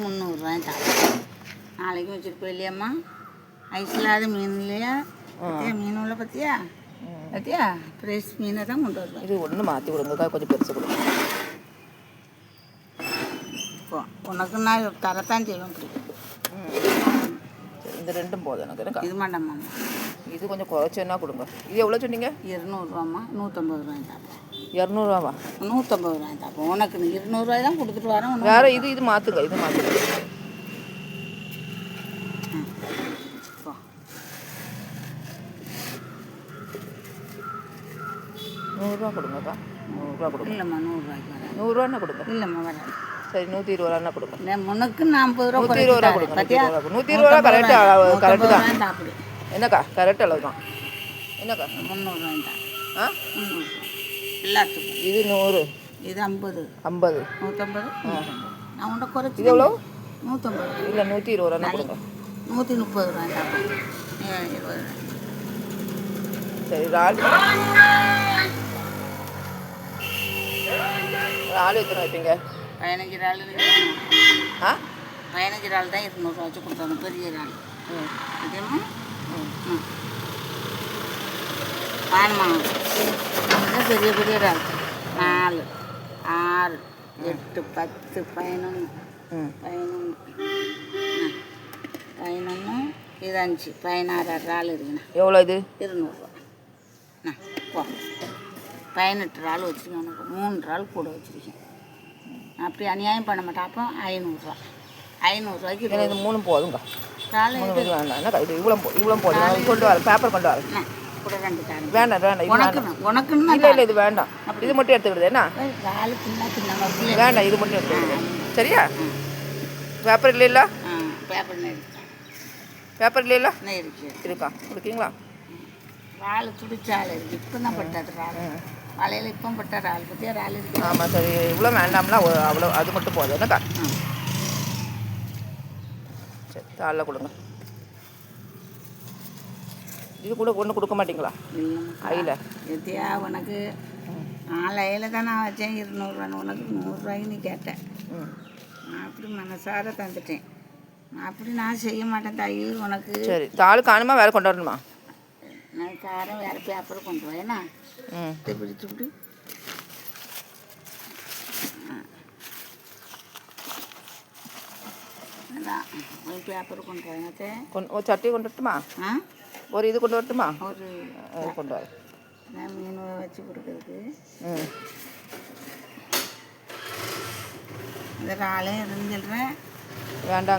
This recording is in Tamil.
300 தான். நாளைக்கு வச்சுருப்போம் இல்லையாம்மா? ஐஸ் இல்லாத மீன் இல்லையா? பத்தியா மீன் உள்ள பத்தியா பத்தியா ஃப்ரெஷ் மீனை தான் கொண்டு வருவேன். இது ஒன்று மாற்றி கொடுங்கக்கா, கொஞ்சம் பெருசு கொடுங்க. இப்போ உனக்கு நான் தரத்தான் செய்வேன் பிடிக்கும். இந்த ரெண்டும் போதும் எனக்கு. இது மாட்டேம்மா, இது கொஞ்சம் குறைச்சேன்னா கொடுங்க. இது எவ்வளோ சொன்னீங்க? 200 150 ரூபாய் தாப்போம். 200 150 தாப்போம். உனக்கு 200 தான் கொடுத்துட்டு வரேன். வேறு இது மாற்றுங்க, இது மாற்றுங்க. நூறுரூவா கொடுங்கக்கா. 100 கொடுங்க. இல்லைம்மா, 100 வரேன். 100 கொடுங்க. இல்லைம்மா வரேன். சரி 120 கொடுங்க. முன்னுக்கு 40 120 கொடுங்க. 120 கரெக்டு அளவு, கரெக்டு தான். என்னக்கா கரெக்ட் அளவு தான். என்னக்கா 300 தான். ஆ 300 எல்லாத்துக்கும். இது 100, இது 50 150. நான் உன்ட குறைச்சி. இது எவ்வளோ? 150. இல்லை 120 கொடுங்க. 130 தான். 20. சரி இறால் எத்தனை வைப்பீங்க? 15 இறால். ஆ 15 இறால் தான் 200 வச்சு கொடுத்தாங்க. பெரிய இறால். ஓகேம்மா? வேணுமா? பெரிய பெரிய இறால் 4 6 8 10 11 11 இது 5 16 இறால் இருக்குண்ணா. எவ்வளோ இது? 200 போ. 18 இறால் வச்சுருக்கேன். உனக்கு 3 இறால் கூட வச்சுருக்கேன். அப்படி அநியாயம் பண்ண மாட்டேன். அப்போ 500 500 எனக்கு இது 3 போதுங்க. இறால் வேண்டாம். என்னக்கா இது இவ்வளோ போதும். கொண்டு வரேன், பேப்பர் கொண்டு வரேன். கூட 2 தரேன். வேண்டாம் உனக்குன்னு இல்லை இல்லை இது வேண்டாம். இது மட்டும் எடுத்துக்கிடுது. என்ன இறால் தின்னா வேண்டாம், இது மட்டும் எடுத்துக்கிடுது. சரியா? பேப்பர் இல்லை இல்லை பேப்பர் இல்லை இல்லை இருக்கு. இருக்கா கொடுக்கீங்களா? இறால் துடிச்சால் இருக்குது. இப்போ தான் பட்டது இறால். வலையில் இப்போ பட்ட இறால் பற்றியா இறால் இருக்குது. ஆமாம் சரி, இவ்வளோ வேண்டாம்னா அவ்வளோ, அது மட்டும் போதும். என்னக்கா சரி தாளில் கொடுங்க. இது கூட ஒன்று கொடுக்க மாட்டிங்களா? ஐயில் எத்தியா உனக்கு 4 ஐயில் தான் நான் வச்சேன். 200 உனக்கு 100 நீ கேட்டேன். நான் அப்படி மனசார தந்துட்டேன். அப்படி நான் செய்ய மாட்டேன் தாயி. உனக்கு சரி தாள் காணுமா வேறு கொண்டு வரணுமா? நான் காரம் வேறு பேப்பர் கொண்டு வரேன்னா பிடிச்சு விட்டு அதான் ஒரு பேப்பர் கொண்டு வரேன். ஒரு சட்டி கொண்டு வரட்டுமா? ஒரு இது கொண்டு வரட்டுமா? ஒரு கொண்டு வரேன். நான் மீன் வச்சு கொடுக்குறதுக்கு இந்த இறாலே இருந்துடுறேன். வேண்டாங்க.